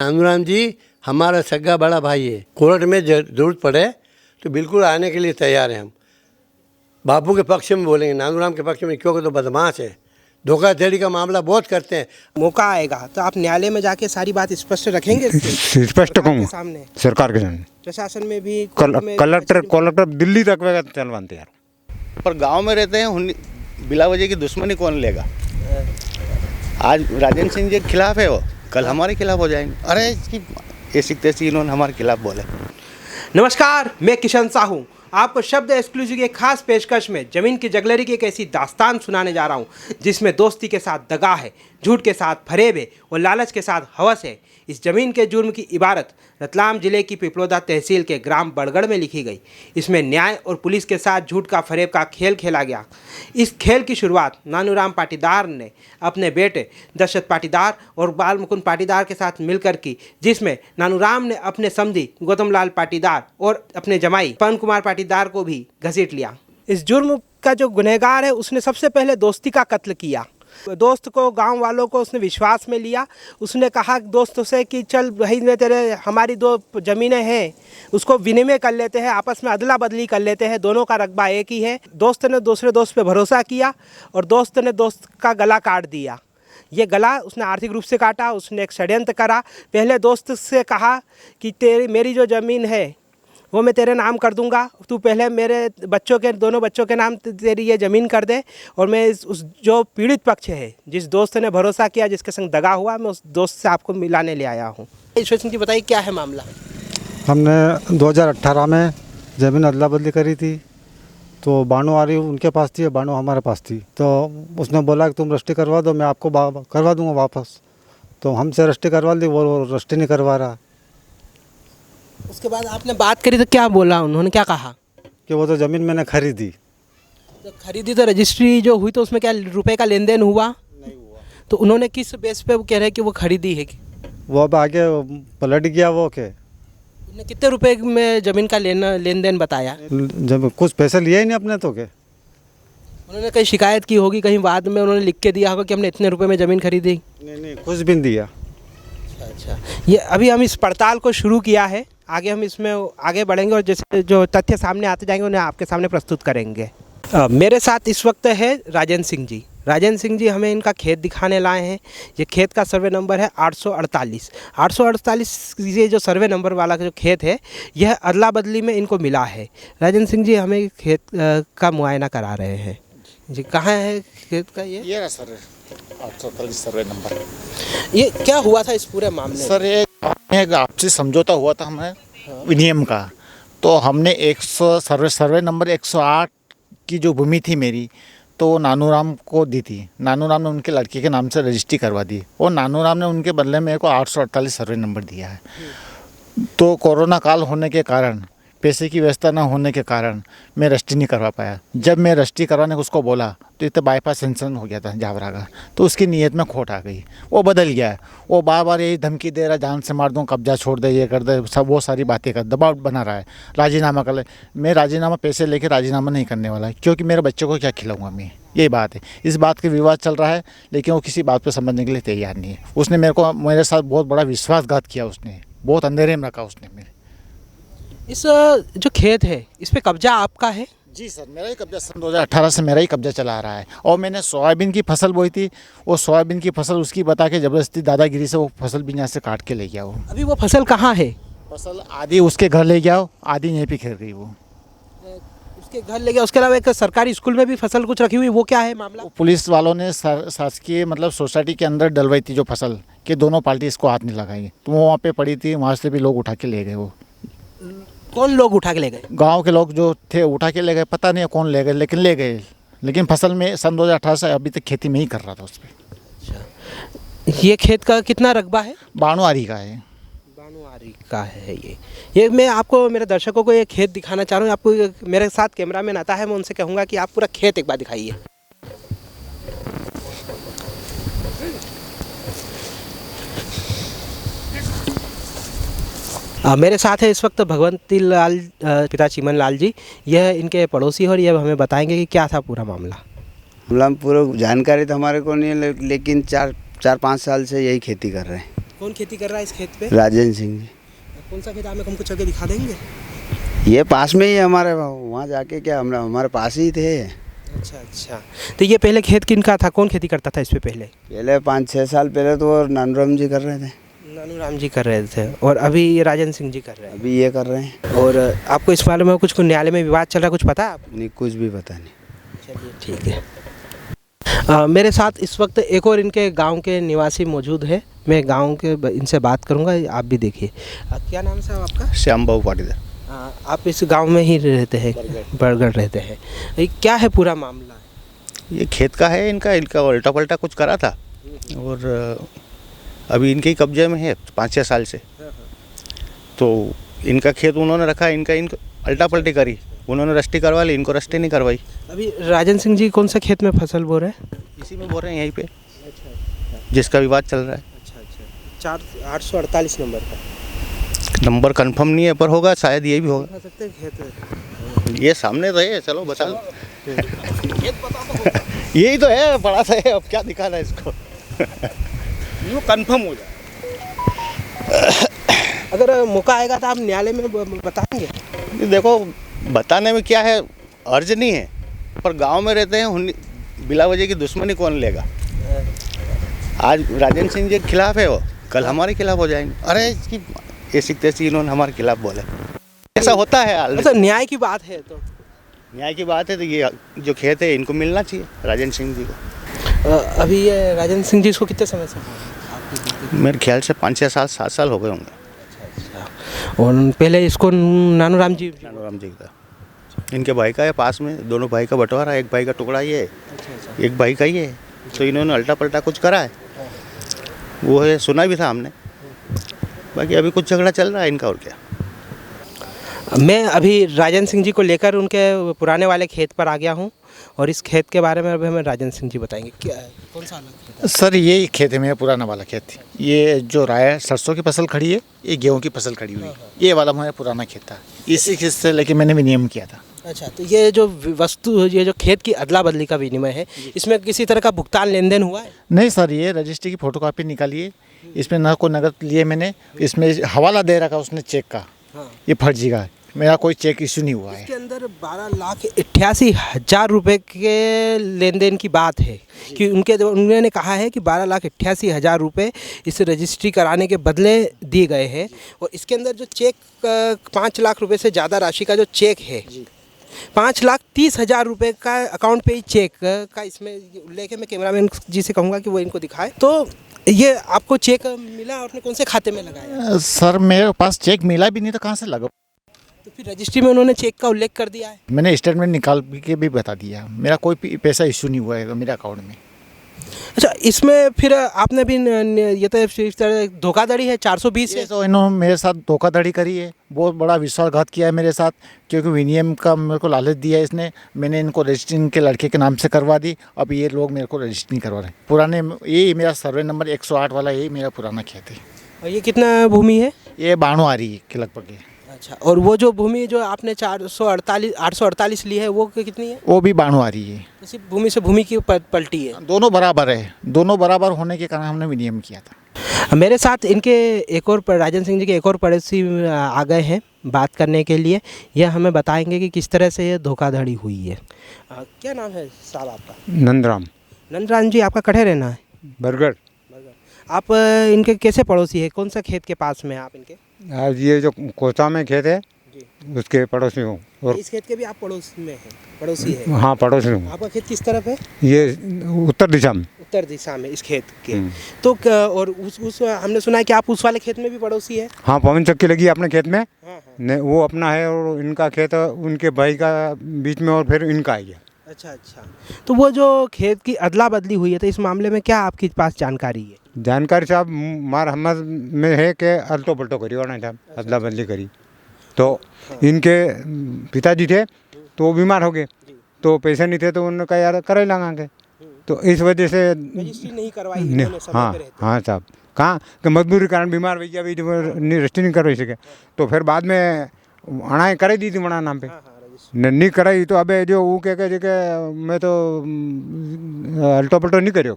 नानूराम जी हमारा सगा बड़ा भाई है। कोर्ट में जरूरत पड़े तो बिल्कुल आने के लिए तैयार हैं हम। बापू के पक्ष में बोलेंगे, नानूराम के पक्ष में क्योंकि तो बदमाश है, धोखाधड़ी का मामला बहुत करते हैं। मौका आएगा तो आप न्यायालय में जाके सारी बात स्पष्ट रखेंगे स्पष्ट कहूँ सामने, सरकार के सामने, प्रशासन में भी, कलेक्टर दिल्ली तक वगैरह चलवाते यार। पर गांव में रहते हैं, बिला वजह की दुश्मनी कौन लेगा। आज राजेंद्र सिंह जी के खिलाफ है, वो कल हमारे खिलाफ हो जाएंगे। अरे इसकी ऐसी तैसी इन्होंने हमारे खिलाफ बोले। नमस्कार, मैं किशन साहू आपको शब्द एक्सक्लूसिव की एक खास पेशकश में ज़मीन की जगलरी की एक ऐसी दास्तान सुनाने जा रहा हूं जिसमें दोस्ती के साथ दगा है, झूठ के साथ फरेब है और लालच के साथ हवस है। इस ज़मीन के जुर्म की इबारत रतलाम जिले की पिपलोदा तहसील के ग्राम बड़गढ़ में लिखी गई। इसमें न्याय और पुलिस के साथ झूठ का फरेब का खेल खेला गया। इस खेल की शुरुआत नानूराम पाटीदार ने अपने बेटे दशरथ पाटीदार और बाल मुकुंद पाटीदार के साथ मिलकर की, जिसमें नानूराम ने अपने समधी गौतम लाल पाटीदार और अपने जमाई पवन कुमार पाटीदार को भी घसीट लिया। इस जुर्म का जो गुनहगार है उसने सबसे पहले दोस्ती का कत्ल किया। दोस्त को, गांव वालों को उसने विश्वास में लिया। उसने कहा दोस्तों से कि चल भाई, मैं तेरे, हमारी दो ज़मीनें हैं, उसको विनिमय कर लेते हैं, आपस में अदला बदली कर लेते हैं, दोनों का रकबा एक ही है। दोस्त ने दूसरे दोस्त पे भरोसा किया और दोस्त ने दोस्त का गला काट दिया। ये गला उसने आर्थिक रूप से काटा। उसने एक षड्यंत्र करा। पहले दोस्त से कहा कि मेरी जो ज़मीन है वो मैं तेरे नाम कर दूंगा, तू पहले मेरे दोनों बच्चों के नाम तेरी ये ज़मीन कर दे, और मैं उस जो पीड़ित पक्ष है, जिस दोस्त ने भरोसा किया, जिसके संग दगा हुआ, मैं उस दोस्त से आपको मिलाने ले आया हूँ। ईश्वर सिंह जी बताइए क्या है मामला। हमने 2018 में ज़मीन अदला बदली करी थी, तो बानो आ रही उनके पास थी, बानो हमारे पास थी। तो उसने बोला कि तुम रजिस्ट्री करवा दो, मैं आपको करवा दूँगा वापस। तो हमसे रजिस्ट्री करवा ली, वो रजिस्ट्री नहीं करवा रहा। उसके बाद आपने बात करी तो क्या बोला, उन्होंने क्या कहा? कि वो तो ज़मीन मैंने खरीदी। तो खरीदी तो रजिस्ट्री जो हुई तो उसमें क्या रुपए का लेन देन हुआ? नहीं हुआ। तो उन्होंने किस बेस पे वो कह रहे हैं कि वो खरीदी है? वो अब आगे पलट गया वो के। उन्होंने कितने रुपए में ज़मीन का लेन देन बताया? जब कुछ पैसे लिए ही नहीं अपने तो के। उन्होंने कहीं शिकायत की होगी, कहीं बाद में उन्होंने लिख के दिया होगा कि हमने इतने रुपए में ज़मीन खरीदी? नहीं, कुछ भी नहीं दिया। अच्छा, ये अभी हम इस पड़ताल को शुरू किया है, आगे हम इसमें आगे बढ़ेंगे और जैसे जो तथ्य सामने आते जाएंगे उन्हें आपके सामने प्रस्तुत करेंगे। मेरे साथ इस वक्त है राजेंद्र सिंह जी। राजेंद्र सिंह जी हमें इनका खेत दिखाने लाए हैं। ये खेत का सर्वे नंबर है 848। 848 ये जो सर्वे नंबर वाला जो खेत है, यह अदला बदली में इनको मिला है। राजेंद्र सिंह जी हमें खेत का मुआयना करा रहे हैं जी। कहाँ है खेत का ये सर 848 सर्वे नंबर। ये क्या हुआ था इस पूरे मामले? सर ये आपसे समझौता हुआ था हमें विनियम का। तो हमने 100 सर्वे नंबर 108 की जो भूमि थी मेरी, तो नानूराम को दी थी। नानूराम ने उनके लड़के के नाम से रजिस्ट्री करवा दी और नानूराम ने उनके बदले में को 848 सर्वे नंबर दिया है। तो कोरोना काल होने के कारण, पैसे की व्यवस्था न होने के कारण मैं रजिस्ट्री नहीं करवा पाया। जब मैं रजिस्ट्री करवाने को उसको बोला तो इतना बाईपास सेंसन हो गया था जावरा का, तो उसकी नीयत में खोट आ गई। वो बदल गया है। वो बार बार यही धमकी दे रहा है, जान से मार दूँ, कब्जा छोड़ दे, ये कर दे, सब वो सारी बातें कर, दबाव बना रहा है। राजीनामा कर ले। मैं राजीनामा पैसे लेके राजीनामा नहीं करने वाला, क्योंकि मेरे बच्चों को क्या खिलाऊंगा मैं, यही बात है। इस बात के विवाद चल रहा है, लेकिन वो किसी बात पर समझने के लिए तैयार नहीं है। उसने मेरे साथ बहुत बड़ा विश्वासघात किया। उसने बहुत अंधेरे में रखा उसने मेरे। इस जो खेत है इस पे कब्जा आपका है? जी सर, मेरा ही कब्जा, सन 2018 से मेरा ही कब्जा चला आ रहा है। और मैंने सोयाबीन की फसल बोई थी, वो सोयाबीन की फसल उसकी बता के ज़बरदस्ती दादागिरी से वो फसल भी यहाँ से काट के ले गया। वो अभी वो फसल कहाँ है? फसल आधी उसके घर ले गया, आधी यहीं पे खेल गई। वो उसके घर ले गया। उसके अलावा एक सरकारी स्कूल में भी फसल कुछ रखी हुई, वो क्या है मामला? पुलिस वालों ने शासकीय मतलब सोसाइटी के अंदर डलवाई थी जो फसल, कि दोनों पार्टी इसको हाथ नहीं लगाएंगे। तो वो वहाँ पे पड़ी थी, वहाँ से भी लोग उठा के ले गए। वो कौन लोग उठा के ले गए? गांव के लोग जो थे उठा के ले गए, पता नहीं कौन ले गए, लेकिन ले गए। लेकिन फसल में सन 2018 से अभी तक खेती में ही कर रहा था उस पर। अच्छा, ये खेत का कितना रकबा है? 92 आरी का है। 92 आरी का है ये मैं आपको, मेरे दर्शकों को ये खेत दिखाना चाह रहा हूँ। आपको मेरे साथ कैमरामैन आता है, मैं उनसे कहूँगा कि आप पूरा खेत एक बार दिखाइए। मेरे साथ है इस वक्त भगवंती लाल पिता चिमन लाल जी। यह इनके पड़ोसी और ये हमें बताएंगे कि क्या था पूरा मामला। पूरा जानकारी तो हमारे को नहीं है, लेकिन 4-5 साल से यही खेती कर रहे हैं। कौन खेती कर रहा है इस खेत पे? राजेंद्र सिंह जी। कौन सा खेत आप हमको चल के दिखा देंगे? ये पास में ही है हमारे, वहाँ जाके क्या हम हमारे पास ही थे। अच्छा अच्छा। तो ये पहले खेत किनका था, कौन खेती करता था इस पे पहले? पहले 5-6 साल पहले तो और नानूराम जी कर रहे थे, नानूराम जी कर रहे थे और अभी ये राजेंद्र सिंह जी कर रहे हैं। अभी ये कर रहे हैं। और आपको इस बारे में कुछ न्यायालय में विवाद चल रहा है, कुछ पता है आपको? नहीं, कुछ भी पता नहीं। चलिए ठीक है। मेरे साथ इस वक्त एक और इनके गांव के निवासी मौजूद है। मैं गांव के इनसे बात करूंगा, आप भी देखिए। क्या नाम साहब आपका? श्याम बाबू पाटीदार। आप इस गांव में ही रहते हैं? बरगढ़ रहते हैं। ये क्या है पूरा मामला? ये खेत का है, इनका उल्टा पल्टा कुछ करा था और अभी इनके ही कब्जे में है 5-6 साल से। तो इनका खेत उन्होंने रखा, इनको उल्टा पल्टी करी, उन्होंने रस्टी करवा ली, इनको रस्टी नहीं करवाई। अभी राजेंद्र सिंह जी कौन सा खेत में फसल बो रहे हैं? इसी में बोल रहे हैं, यहीं पे जिसका विवाद चल रहा है। अच्छा अच्छा। 848 नंबर का नंबर कंफर्म नहीं है पर होगा, शायद ये भी होगा। बता सकते हैं खेत? ये सामने तो है, चलो बता लो। यही तो है, बड़ा सा है, अब क्या दिखाना है इसको। वो कंफर्म हो जाए। अगर मौका आएगा तो आप न्यायालय में बताएंगे? देखो बताने में क्या है, अर्ज नहीं है, पर गांव में रहते हैं, बिला वजह की दुश्मनी कौन लेगा। आज राजेंद्र सिंह जी के खिलाफ है वो, कल हमारे खिलाफ हो जाएंगे। अरे इसकी ऐसी तैसी इन्होंने हमारे खिलाफ बोले, ऐसा होता है। अच्छा, न्याय की बात है तो न्याय की बात है तो ये जो खेत है इनको मिलना चाहिए राजेंद्र सिंह जी को। अभी ये राजेंद्र सिंह जी इसको कितने समय से? मेरे ख्याल से 5-6 साल 7 साल हो गए होंगे। और पहले इसको नानूराम जी नानूराम जी का, इनके भाई का है पास में, दोनों भाई का बंटवारा, एक भाई का टुकड़ा ये है, एक भाई का ये है। तो इन्होंने उल्टा पल्टा कुछ करा है, वो है सुना भी था हमने। बाकी अभी कुछ झगड़ा चल रहा है इनका, और क्या। मैं अभी राजेंद्र सिंह जी को लेकर उनके पुराने वाले खेत पर आ गया हूँ और इस खेत के बारे में अभी हमें राजेंद्र सिंह जी बताएंगे। क्या कौन सा अलग खेत है? सर ये खेत है मेरा पुराना वाला खेत। ये जो राय सरसों की फसल खड़ी है, ये गेहूं की फसल खड़ी हुई है। ये वाला हमारा पुराना खेत था, इसी खेत से लेके मैंने विनियम किया था। अच्छा, तो ये जो वस्तु, ये जो खेत की अदला बदली का विनिमय है, इसमें किसी तरह का भुगतान लेन देन हुआ है? नहीं सर, ये रजिस्ट्री की फोटोकॉपी निकाली, इसमें ना कोई नगद लिए मैंने, इसमें हवाला दे रखा उसने चेक का। ये फर्जी का है, मेरा कोई चेक इश्यू नहीं हुआ है। इसके अंदर 12,88,000 रुपए के लेन देन की बात है कि उन्होंने कहा है कि 12,88,000 रुपए इस रजिस्ट्री कराने के बदले दिए गए हैं। और इसके अंदर जो चेक 5 लाख रुपए से ज़्यादा राशि का जो चेक है, 5,30,000 रुपए का अकाउंट पे ही चेक का इसमें उल्लेख है। मैं कैमरामैन जी से कहूँगा कि वो इनको दिखाए। तो ये आपको चेक मिला, आपने कौन से खाते में लगाया? सर मेरे पास चेक मिला भी नहीं तो कहाँ से लगा। तो फिर रजिस्ट्री में उन्होंने चेक का उल्लेख कर दिया है? मैंने स्टेटमेंट निकाल के भी बता दिया, मेरा कोई पैसा इश्यू नहीं हुआ है मेरे अकाउंट में। अच्छा, इसमें फिर आपने भी ये तो इस तरह धोखाधड़ी है, 420 है। तो इन्होंने मेरे साथ धोखाधड़ी करी है, बहुत बड़ा विश्वासघात किया है मेरे साथ, क्योंकि विनियम का मेरे को लालच दिया है इसने। मैंने इनको रजिस्ट्री इनके लड़के के नाम से करवा दी, अब ये लोग मेरे को रजिस्ट्री नहीं करवा रहे। पुराने ये मेरा सर्वे नंबर 108 वाला यही मेरा पुराना खेत है। और ये कितना भूमि है? ये 92 आ रही है के लगभग है। अच्छा, और वो जो भूमि जो आपने 848 ली है वो कितनी है? वो भी 92 आ रही है। तो सिर्फ भूमि से भूमि की पलटी है? दोनों बराबर है, दोनों बराबर होने के कारण हमने विनियम किया था। मेरे साथ इनके एक और राजेंद्र सिंह जी के एक और पड़ोसी आ गए हैं बात करने के लिए। यह हमें बताएंगे कि किस तरह से ये धोखाधड़ी हुई है। क्या नाम है साहब आपका? नंदराम। नंदराम जी, आपका कठे रहना है? बरगढ़। आप इनके कैसे पड़ोसी है? कौन सा खेत के पास में आप इनके? आज ये जो कोचा में खेत है उसके पड़ोसी हूँ। और इस खेत के भी आप पड़ोस में हैं? पड़ोसी है? हाँ, पड़ोसी हूँ। आपका खेत किस तरफ है? ये उत्तर दिशा में। उत्तर दिशा में इस खेत के। तो और उस हमने सुना है कि आप उस वाले खेत में भी पड़ोसी है? हाँ, पवन चक्की लगी है अपने खेत में। हाँ। नहीं, वो अपना है और इनका खेत उनके भाई का बीच में और फिर इनका है। अच्छा अच्छा। तो वो जो खेत की अदला बदली हुई है, तो इस मामले में क्या आपके पास जानकारी है? जानकारी साहब मार हमद में है कि अल्टो पल्टो करी और साहब अदला बदली करी। तो इनके पिताजी थे तो वो बीमार हो गए, तो पैसे नहीं थे तो उन्होंने कहा यार कर ही लगाएंगे। तो इस वजह से रजिस्ट्री नहीं करवाई इन्होंने समय हाँ पे रहते। हाँ साहब, कहाँ कि मजबूरी कारण बीमार भैया अभी रजिस्ट्री नहीं करवाई सके। तो फिर बाद में अणाएँ कराई दी थी मना नाम पे, नहीं कराई। तो अबे जो वो कह के मैं तो अल्टो पल्टो नहीं करियो।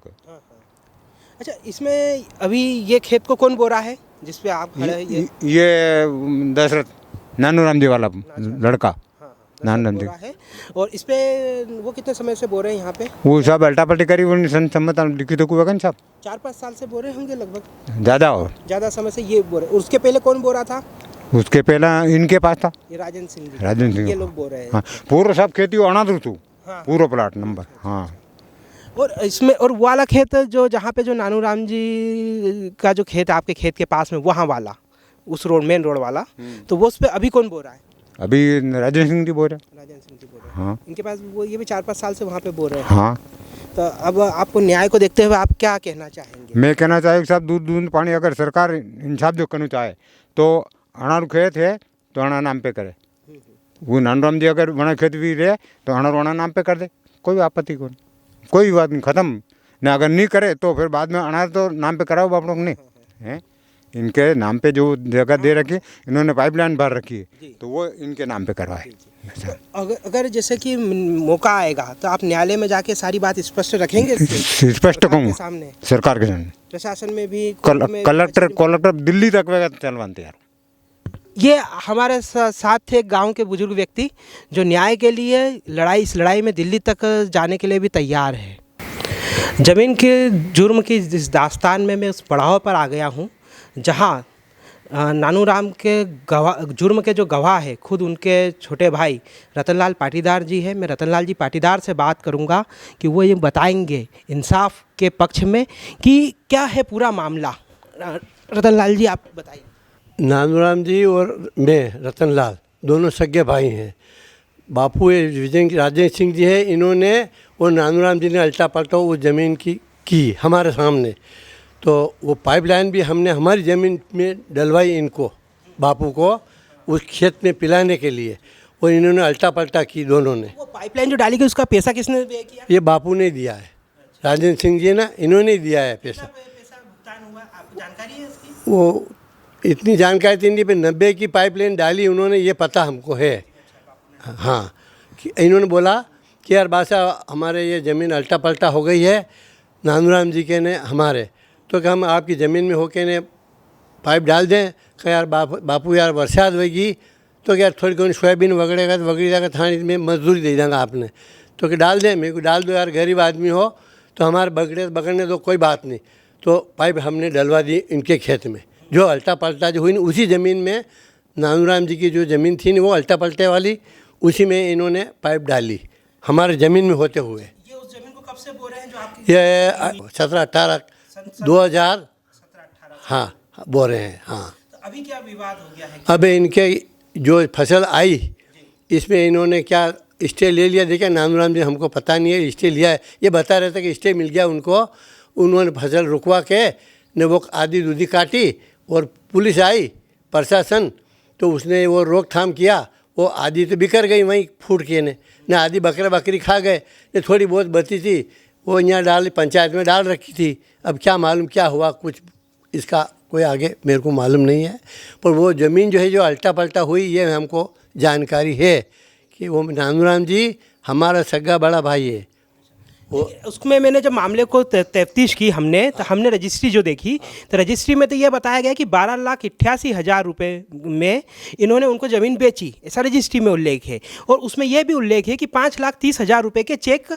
अच्छा, इसमें अभी ये खेत को कौन बो रहा है जिस पे आप खड़े हैं? ये दशरथ नानूराम जी वाला लड़का नानूराम जी बो रहा है। और इस पे वो कितने समय से बो रहे हैं यहाँ पे? वो सब अल्टा पल्टी करी उन्हें संसम्मत लिखी तो कोई साहब 4-5 साल से बो रहे होंगे लगभग, ज़्यादा और ज़्यादा समय से ये बो रहे। उसके पहले कौन बो रहा था? उसके पहला इनके पास था ये राजन सिंह जी। राजन सिंह। ये लोग बो रहे हैं। हाँ पूरा सब खेती अनादर थू हाँ। पूरा प्लाट नंबर। हाँ और इसमें और वो वाला खेत जो जहाँ पे जो नानूराम जी का जो खेत है आपके खेत के पास में, वहाँ वाला उस रोड मेन रोड वाला, तो वो उस पर अभी कौन बो रहा है? अभी राजन सिंह जी बोल रहे। राजन सिंह जी बो रहे हैं। हाँ इनके पास वो ये भी 4-5 साल से वहाँ पे बो रहे हैं। हाँ तो अब आपको न्याय को देखते हुए आप क्या कहना चाहेंगे? मैं कहना चाहिए साहब दूध दूध पानी अगर सरकार इंसाफ जो करना चाहे तो अनार खेत है तो अना नाम पे करे। वो नानूराम जी अगर वना खेत भी रहे तो अनार वना नाम पे कर दे, कोई आपत्ति कौन, कोई बात नहीं, ख़त्म ना। अगर नहीं करे तो फिर बाद में अनार तो नाम पे कराओ आप लोग ने हैं। इनके नाम पे जो जगह दे रखी है, इन्होंने पाइपलाइन भर रखी है तो वो इनके नाम पे करवाए। अगर जैसे कि मौका आएगा तो आप न्यायालय में जाके सारी बात स्पष्ट रखेंगे स्पष्ट सरकार के कहूँगा सामने, सरकार के सामने, प्रशासन में भी, कोर्ट में, कलेक्टर दिल्ली तक वगैरह चलवाते यार। ये हमारे साथ थे एक गांव के बुजुर्ग व्यक्ति जो न्याय के लिए इस लड़ाई में दिल्ली तक जाने के लिए भी तैयार है। ज़मीन के जुर्म की इस दास्तान में मैं उस पड़ाव पर आ गया हूँ जहाँ नानूराम के जुर्म के जो गवाह है खुद उनके छोटे भाई रतनलाल पाटीदार जी है। मैं रतनलाल जी पाटीदार से बात करूँगा कि वो ये बताएंगे इंसाफ के पक्ष में कि क्या है पूरा मामला। रतनलाल जी आप बताइए। नानूराम जी और मैं रतनलाल दोनों सगे भाई हैं। बापू विजय राजेश सिंह जी है, इन्होंने और नानूराम जी ने अल्टा पल्टा वो ज़मीन की हमारे सामने। तो वो पाइपलाइन भी हमने हमारी ज़मीन में डलवाई इनको, बापू को उस खेत में पिलाने के लिए, और इन्होंने अल्टा पल्टा की दोनों ने। वो पाइपलाइन जो डाली गई उसका पैसा किसने व्यय किया? ये बापू ने दिया है, राजेंद्र सिंह जी ना, इन्होंने दिया है पैसा। भुगतान हुआ, आपको जानकारी है इसकी? वो इतनी जानकारी थी नहीं, पर 90 की पाइपलाइन डाली उन्होंने, ये पता हमको है। हाँ कि इन्होंने बोला कि यार बादशाह हमारे ये ज़मीन अल्टा पल्टा हो गई है नानूराम जी के ने हमारे, तो कि हम आपकी ज़मीन में होके ने पाइप डाल दें। क्या यार बापू यार बरसात होगी तो क्या थोड़ी कौन सोयाबीन वगड़ेगा तो वगड़ी जाएगा, थाने में मजदूरी दे देंगे आपने, तो कि डाल दें। मेरे को डाल दो यार, गरीब आदमी हो तो हमारे बगड़ने दो, कोई बात नहीं। तो पाइप हमने डलवा दी इनके खेत में। जो अल्टा पल्टा जो हुई ना, उसी ज़मीन में नानूराम जी की जो ज़मीन थी ना वो अल्टा पल्टे वाली, उसी में इन्होंने पाइप डाली हमारे ज़मीन में होते हुए। ये उस जमीन को कब से बो रहे हैं जो आपकी? ये 17-18 2017-18 हाँ बो रहे हैं। हाँ तो अभी क्या विवाद हो गया है? अब इनके जो फसल आई इसमें इन्होंने क्या स्टे ले लिया। देखिए नानूराम जी हमको पता नहीं है स्टे लिया है, ये बता रहे थे कि स्टे मिल गया उनको। उन्होंने फसल रुकवा के ने वो आधी दूधी काटी और पुलिस आई प्रशासन, तो उसने वो रोकथाम किया। वो आधी तो बिखर गई वहीं फूट के ने आधी बकरी खा गए, ने थोड़ी बहुत बची थी वो यहाँ डाल पंचायत में डाल रखी थी। अब क्या मालूम क्या हुआ, कुछ इसका कोई आगे मेरे को मालूम नहीं है। पर वो ज़मीन जो है जो अल्टा पल्टा हुई ये हमको जानकारी है कि वो नानूराम जी हमारा सगा बड़ा भाई है। उसमें मैंने जब मामले को तफ्तीश की हमने, तो हमने रजिस्ट्री जो देखी तो रजिस्ट्री में तो ये बताया गया कि 12,88,000 रुपये में इन्होंने उनको ज़मीन बेची, ऐसा रजिस्ट्री में उल्लेख है। और उसमें यह भी उल्लेख है कि 5,30,000 रुपये के चेक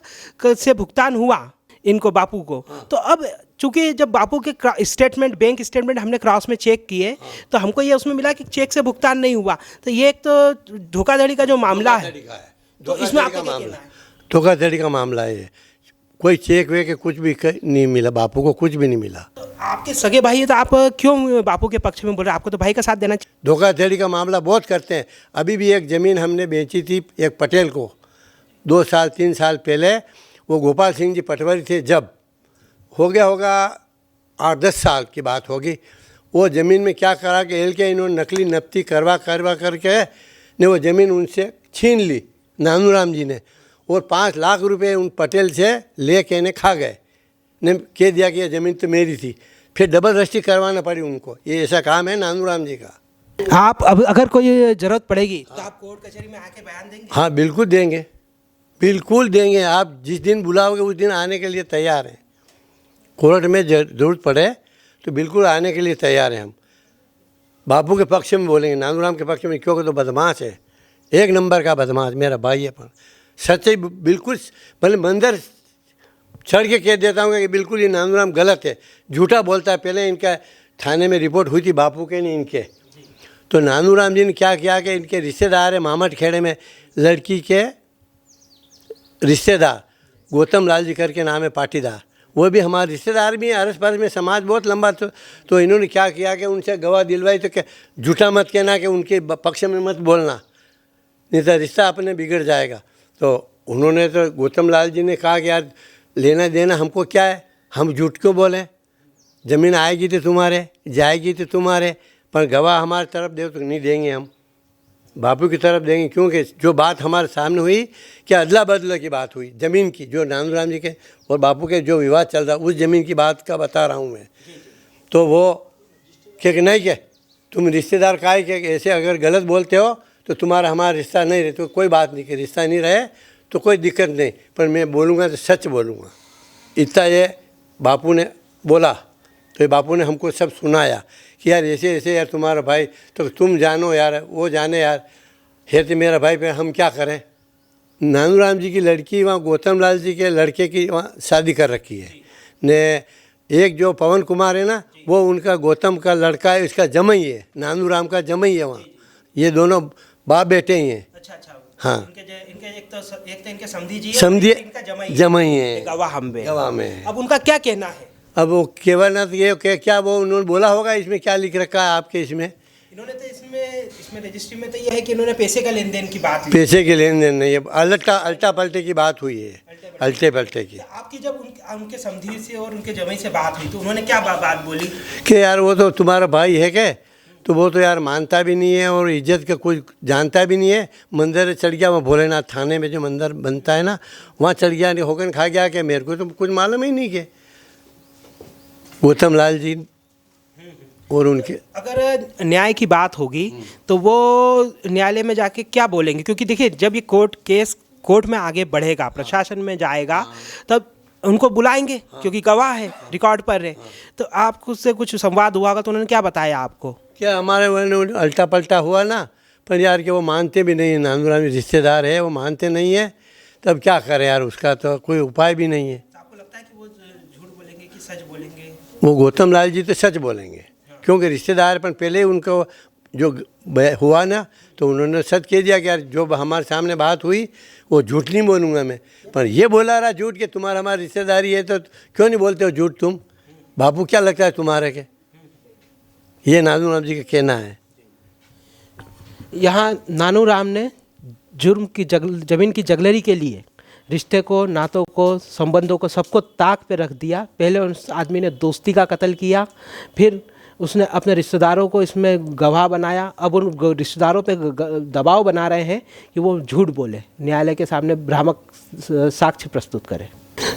से भुगतान हुआ इनको बापू को। तो अब चूंकि जब बापू के स्टेटमेंट बैंक स्टेटमेंट हमने क्रॉस में चेक किए तो हमको ये उसमें मिला कि चेक से भुगतान नहीं हुआ। तो ये एक तो धोखाधड़ी का जो मामला है, तो इसमें आपका क्या कहना है? धोखाधड़ी का मामला है। कोई चेक वे के कुछ भी नहीं मिला, बापू को कुछ भी नहीं मिला। तो आपके सगे भाई है तो आप क्यों बापू के पक्ष में बोल रहे हैं? आपको तो भाई का साथ देना चाहिए। धोखाधड़ी का मामला बहुत करते हैं। अभी भी एक ज़मीन हमने बेची थी एक पटेल को 2-3 साल पहले। वो गोपाल सिंह जी पटवारी थे, जब हो गया होगा 8-10 साल की बात होगी। वो ज़मीन में क्या करा कि एल के इन्होंने नकली नफ्ती करवा करके ने वो ज़मीन उनसे छीन ली नानूराम जी ने, और 5 लाख रुपए उन पटेल से ले के ने खा गए, ने कह दिया कि ये ज़मीन तो मेरी थी। फिर डबल रजिस्ट्री करवाना पड़ी उनको। ये ऐसा काम है नानूराम जी का। आप अब अगर कोई ज़रूरत पड़ेगी तो आप कोर्ट कचहरी में आके बयान देंगे? हाँ बिल्कुल देंगे, बिल्कुल देंगे। आप जिस दिन बुलाओगे उस दिन आने के लिए तैयार हैं। कोर्ट में ज़रूरत पड़े तो बिल्कुल आने के लिए तैयार हैं हम। बापू के पक्ष में बोलेंगे, नानूराम के पक्ष में, क्योंकि तो बदमाश है, एक नंबर का बदमाश मेरा भाई है। पर सच्चाई बिल्कुल, भले मंदिर चढ़ के कह देता हूँ कि बिल्कुल ये नानूराम गलत है, झूठा बोलता है। पहले इनका थाने में रिपोर्ट हुई थी, बापू के नहीं इनके। तो नानूराम जी ने क्या किया कि इनके रिश्तेदार है मामट खेड़े में, लड़की के रिश्तेदार गौतम लाल जी करके नाम है, पाटीदार, वो भी हमारे रिश्तेदार भी हैं, अरस परस में समाज बहुत लंबा। तो इन्होंने क्या किया कि उनसे गवाह दिलवाई, तो क्या झूठा मत कहना कि उनके पक्ष में मत बोलना, नहीं तो रिश्ता अपने बिगड़ जाएगा। तो उन्होंने तो गौतम लाल जी ने कहा कि यार लेना देना हमको क्या है, हम झूठ क्यों बोलें, ज़मीन आएगी तो तुम्हारे, जाएगी तो तुम्हारे, पर गवाह हमारी तरफ दे तो नहीं देंगे, हम बापू की तरफ देंगे। क्योंकि जो बात हमारे सामने हुई कि अदला बदला की बात हुई ज़मीन की, जो नानूराम जी के और बापू के जो विवाद चल रहा, उस ज़मीन की बात का बता रहा हूँ मैं। तो वो कि नहीं कि तुम रिश्तेदार का है कि ऐसे अगर गलत बोलते हो तो तुम्हारा हमारा रिश्ता नहीं रहे, तो कोई बात नहीं कि रिश्ता नहीं रहे तो कोई दिक्कत नहीं, पर मैं बोलूँगा तो सच बोलूँगा। इतना ये बापू ने बोला, तो ये बापू ने हमको सब सुनाया कि यार ऐसे ऐसे यार तुम्हारा भाई, तो तुम जानो यार, वो जाने यार, है तो मेरा भाई, पे हम क्या करें। नानूराम जी की लड़की वहाँ गौतम लाल जी के लड़के की वहाँ शादी कर रखी है ने। एक जो पवन कुमार है ना, वो उनका गौतम का लड़का है, इसका जमाई है, नानूराम का जमाई है वहाँ। ये दोनों बाप बेटे ही हैं। अच्छा अच्छा। हाँ, इनके एक तो इनके समधी जी है, समझिए इनका जमाई है, गवाह हम में। गवाह में है। अब उनका क्या कहना है? अब वो केवलनाथ ये क्या वो उन्होंने बोला होगा, इसमें क्या लिख रखा है आपके इसमें? इन्होंने तो इसमें रजिस्ट्री में तो ये है कि इन्होंने पैसे का लेन देन की बात की। पैसे के लेन देन नहीं है, अल्टा पलटे की बात हुई है, अल्टे पलटे की। आपकी जब उनके समधी से और उनके जमाई से बात हुई तो उन्होंने क्या बात बोली? कि यार वो तो तुम्हारा भाई है क्या, तो वो तो यार मानता भी नहीं है और इज्जत का कुछ जानता भी नहीं है। मंदिर चढ़ गया वहाँ भोलेनाथ थाने में जो मंदिर बनता है ना, वहाँ चढ़ गया, होकर खा गया कि मेरे को तो कुछ मालूम ही नहीं कि गौतम लाल जी और उनके। अगर न्याय की बात होगी तो वो न्यायालय में जाके क्या बोलेंगे? क्योंकि देखिए जब ये केस कोर्ट में आगे बढ़ेगा, प्रशासन में जाएगा, तब उनको बुलाएंगे क्योंकि गवाह है, रिकॉर्ड पर रहे। तो आपको उससे कुछ संवाद हुआ होगा तो उन्होंने क्या बताया आपको? क्या हमारे अल्टा पलटा हुआ ना, पर यार कि वो मानते भी नहीं है, नानूराम रिश्तेदार है, वो मानते नहीं है, तब क्या करें यार, उसका तो कोई उपाय भी नहीं है। आपको लगता है कि वो झूठ बोलेंगे कि सच बोलेंगे? वो गौतम लाल जी तो सच बोलेंगे, क्योंकि रिश्तेदार पर पहले उनको जो हुआ ना, तो उन्होंने सच कह दिया कि यार जो हमारे सामने बात हुई वो झूठ नहीं बोलूँगा मैं। पर ये बोला रहा झूठ कि तुम्हारा हमारी रिश्तेदारी है, तो क्यों नहीं बोलते हो झूठ तुम? बापू क्या लगता है तुम्हारे के? ये नानूराम जी का कहना है। यहाँ नानूराम ने जुर्म की जमीन की जगलरी के लिए रिश्ते को, नातों को, संबंधों को, सबको ताक पे रख दिया। पहले उस आदमी ने दोस्ती का कत्ल किया, फिर उसने अपने रिश्तेदारों को इसमें गवाह बनाया। अब उन रिश्तेदारों पे दबाव बना रहे हैं कि वो झूठ बोले, न्यायालय के सामने भ्रामक साक्ष्य प्रस्तुत करें।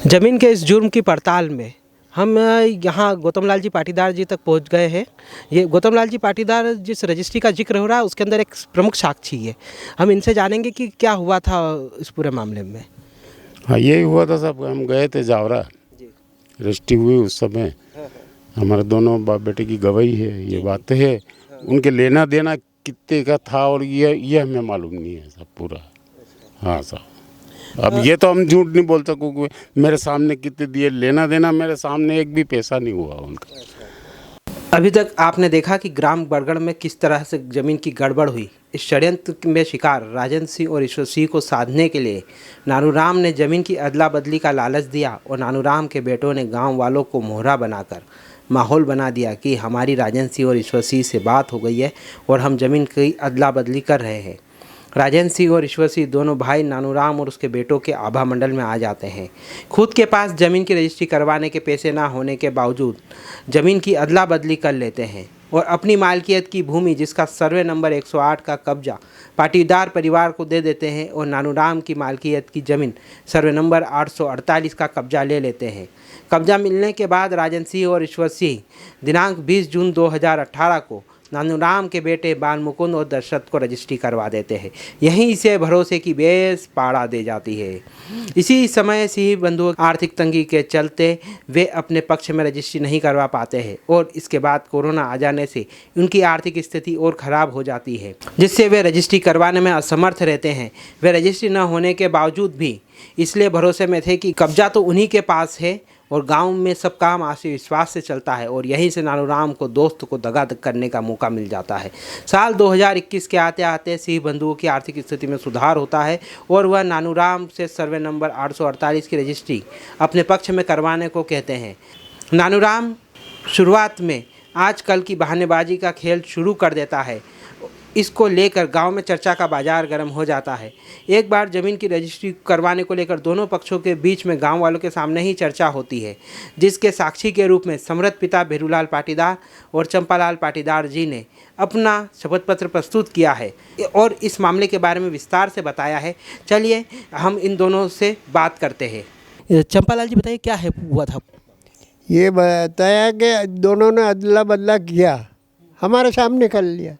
जमीन के इस जुर्म की पड़ताल में हम यहाँ गौतम लाल जी पाटीदार जी तक पहुँच गए हैं। ये गौतम लाल जी पाटीदार जिस रजिस्ट्री का जिक्र हो रहा है उसके अंदर एक प्रमुख साक्षी है। हम इनसे जानेंगे कि क्या हुआ था इस पूरे मामले में। हाँ, यही हुआ था साहब। हम गए थे जावरा, रजिस्ट्री हुई उस समय, हमारे दोनों बाप बेटे की गवाही है, ये बात है। उनके लेना देना कितने का था और ये हमें मालूम नहीं है सब पूरा। हाँ साहब, अब ये तो हम झूठ नहीं बोल सकोगे, मेरे सामने कितने दिए, लेना देना मेरे सामने एक भी पैसा नहीं हुआ उनका। अभी तक आपने देखा कि ग्राम बरगढ़ में किस तरह से ज़मीन की गड़बड़ हुई। इस षड्यंत्र में शिकार राजन सिंह और ईश्वर सिंह को साधने के लिए नानूराम ने ज़मीन की अदला बदली का लालच दिया और नानूराम के बेटों ने गांव वालों को मोहरा बनाकर माहौल बना दिया कि हमारी राजन सिंह और ईश्वर सिंह से बात हो गई है और हम ज़मीन की अदला बदली कर रहे हैं। राजन सिंह और ईश्वर सिंह दोनों भाई नानूराम और उसके बेटों के आभा मंडल में आ जाते हैं। खुद के पास ज़मीन की रजिस्ट्री करवाने के पैसे ना होने के बावजूद ज़मीन की अदला बदली कर लेते हैं और अपनी मालकियत की भूमि जिसका सर्वे नंबर 108 का कब्जा पाटीदार परिवार को दे देते हैं और नानूराम की मालकियत की ज़मीन सर्वे नंबर 848 का कब्जा ले लेते हैं। कब्जा मिलने के बाद राजन सिंह और ईश्वर सिंह दिनांक 20 जून 2018 को नानूराम के बेटे बाल मुकुंद और दशरथ को रजिस्ट्री करवा देते हैं। यहीं से भरोसे की बेस पाड़ा दे जाती है। इसी समय सिंह बंधुओं आर्थिक तंगी के चलते वे अपने पक्ष में रजिस्ट्री नहीं करवा पाते हैं और इसके बाद कोरोना आ जाने से उनकी आर्थिक स्थिति और ख़राब हो जाती है, जिससे वे रजिस्ट्री करवाने में असमर्थ रहते हैं। वे रजिस्ट्री न होने के बावजूद भी इसलिए भरोसे में थे कि कब्जा तो उन्हीं के पास है और गांव में सब काम आशी विश्वास से चलता है और यहीं से नानूराम को दोस्त को दगा करने का मौका मिल जाता है। साल 2021 के आते आते सिंह बंधुओं की आर्थिक स्थिति में सुधार होता है और वह नानूराम से सर्वे नंबर 848 की रजिस्ट्री अपने पक्ष में करवाने को कहते हैं। नानूराम शुरुआत में आजकल की बहानेबाजी का खेल शुरू कर देता है। इसको लेकर गांव में चर्चा का बाजार गर्म हो जाता है। एक बार ज़मीन की रजिस्ट्री करवाने को लेकर दोनों पक्षों के बीच में गांव वालों के सामने ही चर्चा होती है, जिसके साक्षी के रूप में समृद्ध पिता भेरूलाल पाटीदार और चंपालाल पाटीदार जी ने अपना शपथ पत्र प्रस्तुत किया है और इस मामले के बारे में विस्तार से बताया है। चलिए हम इन दोनों से बात करते हैं। चंपालाल जी बताइए क्या है हुआ था? ये बताया कि दोनों ने अदला बदला किया, हमारे सामने कर लिया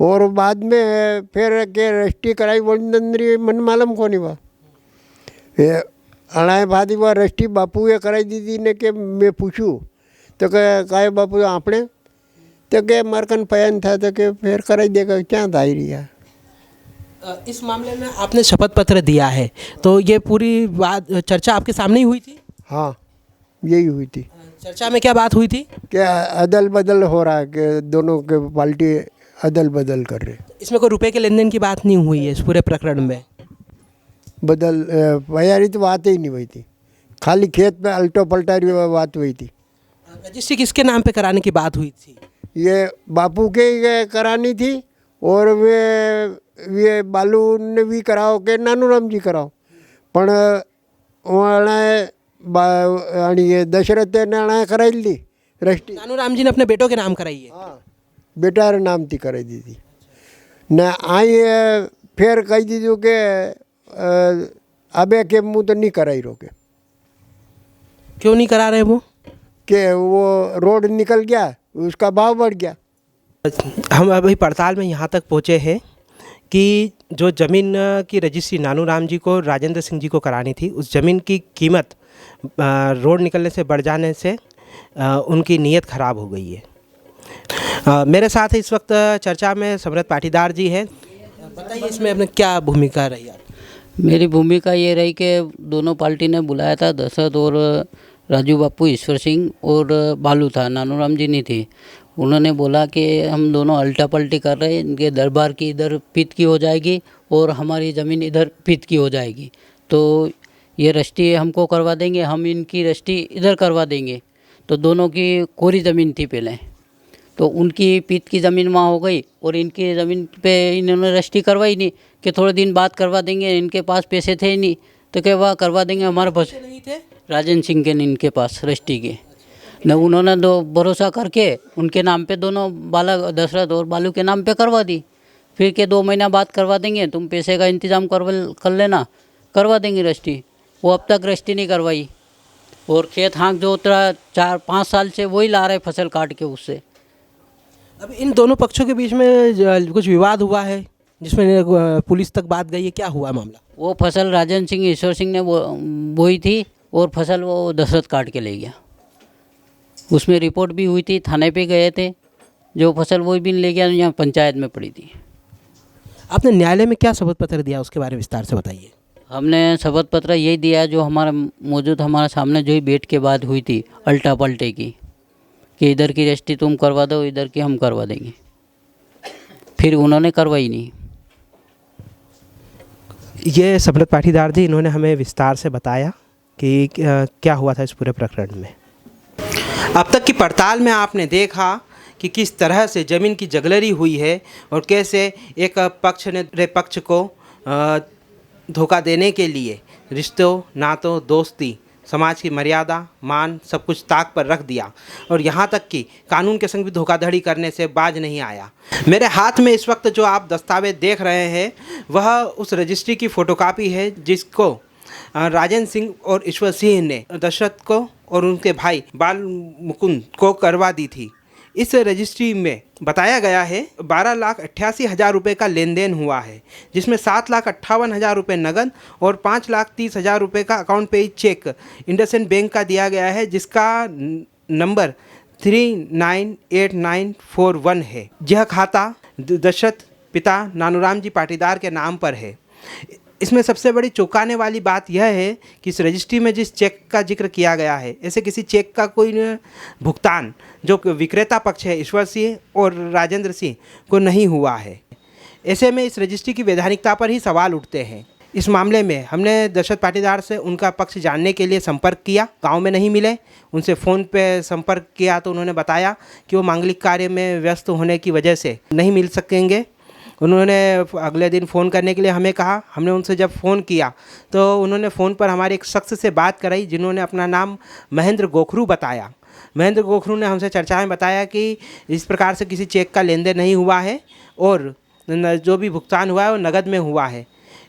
और बाद में फिर के रजिस्ट्री कराई बोली मन मालूम को नहीं बा अणाए भादी वह रजिस्ट्री बापू ये कराई दीदी ने कि मैं पूछूँ तो कहे बापू आपने तो के मरकन पयन था तो के फिर कराई देगा क्या दाई रिया। इस मामले में आपने शपथ पत्र दिया है तो ये पूरी बात चर्चा आपके सामने ही हुई थी? हाँ यही हुई थी। चर्चा में क्या बात हुई थी? क्या अदल बदल हो रहा है कि दोनों के पार्टी अदल बदल कर रहे। इसमें कोई रुपए के लेन देन की बात नहीं हुई है इस पूरे प्रकरण में? बदल भैयारी तो बात ही नहीं हुई थी, खाली खेत में अल्टो पलटा बात हुई थी। रजिस्ट्री किसके नाम पे कराने की बात हुई थी? ये बापू के ही करानी थी और वे बालू ने भी कराओ के नानूराम जी कराओ पण ये दशरथ ने कराई दी रजिस्ट्री। नानूराम जी ने अपने बेटों के नाम कराई है? हाँ बेटा रे नाम थी कराई दी थी न आई फिर कही दीजू के अबे के मुँह तो नहीं कराई रोके। क्यों नहीं करा रहे वो? कि वो रोड निकल गया, उसका भाव बढ़ गया। हम अभी पड़ताल में यहाँ तक पहुँचे हैं कि जो ज़मीन की रजिस्ट्री नानूराम जी को राजेंद्र सिंह जी को करानी थी, उस ज़मीन की कीमत रोड निकलने से बढ़ जाने से उनकी नीयत ख़राब हो गई है। मेरे साथ इस वक्त चर्चा में समृद्ध पाटीदार जी हैं। बताइए इसमें अपने क्या भूमिका रही आप? मेरी भूमिका ये रही कि दोनों पार्टी ने बुलाया था, दशरथ और राजू बापू, ईश्वर सिंह और बालू था, नानूराम जी नहीं थी। उन्होंने बोला कि हम दोनों अल्टा पल्टी कर रहे हैं, इनके दरबार की इधर पीत की हो जाएगी और हमारी ज़मीन इधर पीत की हो जाएगी, तो ये रजिस्ट्री हमको करवा देंगे, हम इनकी रजिस्ट्री इधर करवा देंगे। तो दोनों की कोरी ज़मीन थी पहले, तो उनकी पीत की ज़मीन वहाँ हो गई और इनकी ज़मीन पे इन्होंने रजिस्ट्री करवाई नहीं कि थोड़े दिन बाद करवा देंगे। इनके पास पैसे थे ही नहीं तो क्या वह करवा देंगे, हमारे पास नहीं थे। राजेंद्र सिंह के इनके पास रजिस्ट्री के न, उन्होंने दो भरोसा करके उनके नाम पे दोनों बाला दशरथ और बालू के नाम पे करवा दी। फिर के 2 महीना बाद करवा देंगे, तुम पैसे का इंतज़ाम कर लेना, करवा देंगे रजिस्ट्री। वो अब तक रजिस्ट्री नहीं करवाई और खेत हाँक जो उतरा 4-5 साल से वही ला रहे फसल काट के उससे। अब इन दोनों पक्षों के बीच में कुछ विवाद हुआ है जिसमें पुलिस तक बात गई है, क्या हुआ मामला? वो फसल राजेंद्र सिंह, ईश्वर सिंह ने बोई थी और फसल वो दशरथ काट के ले गया। उसमें रिपोर्ट भी हुई थी, थाने पे गए थे, जो फसल वो भी ले गया, यहाँ पंचायत में पड़ी थी। आपने न्यायालय में क्या शपथ पत्र दिया उसके बारे में विस्तार से बताइए। हमने शपथ पत्र यही दिया जो हमारे सामने जो ही बैठ के बात हुई थी अल्टा पलटे की, कि इधर की रजिस्ट्री तुम करवा दो, इधर की हम करवा देंगे। फिर उन्होंने करवाई नहीं। ये समृद्ध पाटीदार जी, इन्होंने हमें विस्तार से बताया कि क्या हुआ था इस पूरे प्रकरण में। अब तक की पड़ताल में आपने देखा कि किस तरह से ज़मीन की जगलरी हुई है और कैसे एक पक्ष ने दूसरे पक्ष को धोखा देने के लिए रिश्तों, नातों, दोस्ती, समाज की मर्यादा, मान सब कुछ ताक पर रख दिया और यहाँ तक कि कानून के संग भी धोखाधड़ी करने से बाज नहीं आया। मेरे हाथ में इस वक्त जो आप दस्तावेज देख रहे हैं वह उस रजिस्ट्री की फ़ोटोकॉपी है जिसको राजेंद्र सिंह और ईश्वर सिंह ने दशरथ को और उनके भाई बाल मुकुंद को करवा दी थी। इस रजिस्ट्री में बताया गया है 12,88,000 रुपये का लेन देन हुआ है, जिसमें 7,58,000 रुपये नगद और 5,30,000 रुपये का अकाउंट पे चेक इंडसइंड बैंक का दिया गया है, जिसका नंबर 398941 है। यह खाता दशरथ पिता नानूराम जी पाटीदार के नाम पर है। इसमें सबसे बड़ी चौंकाने वाली बात यह है कि इस रजिस्ट्री में जिस चेक का जिक्र किया गया है, ऐसे किसी चेक का कोई भुगतान जो विक्रेता पक्ष है ईश्वर सिंह और राजेंद्र सिंह को नहीं हुआ है। ऐसे में इस रजिस्ट्री की वैधानिकता पर ही सवाल उठते हैं। इस मामले में हमने दशरथ पाटीदार से उनका पक्ष जानने के लिए संपर्क किया, गांव में नहीं मिले। उनसे फ़ोन पे संपर्क किया तो उन्होंने बताया कि वो मांगलिक कार्य में व्यस्त होने की वजह से नहीं मिल सकेंगे। उन्होंने अगले दिन फ़ोन करने के लिए हमें कहा। हमने उनसे जब फ़ोन किया तो उन्होंने फ़ोन पर हमारे एक शख्स से बात कराई, जिन्होंने अपना नाम महेंद्र गोखरू बताया। महेंद्र गोखरू ने हमसे चर्चा में बताया कि इस प्रकार से किसी चेक का लेन देन नहीं हुआ है और जो भी भुगतान हुआ है वो नगद में हुआ है।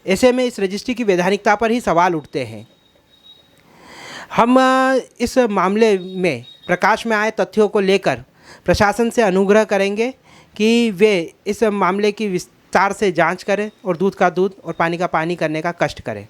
ऐसे में इस रजिस्ट्री की वैधानिकता पर ही सवाल उठते हैं। हम इस मामले में प्रकाश में आए तथ्यों को लेकर प्रशासन से अनुग्रह करेंगे कि वे इस मामले की विस्तार से जांच करें और दूध का दूध और पानी का पानी करने का कष्ट करें।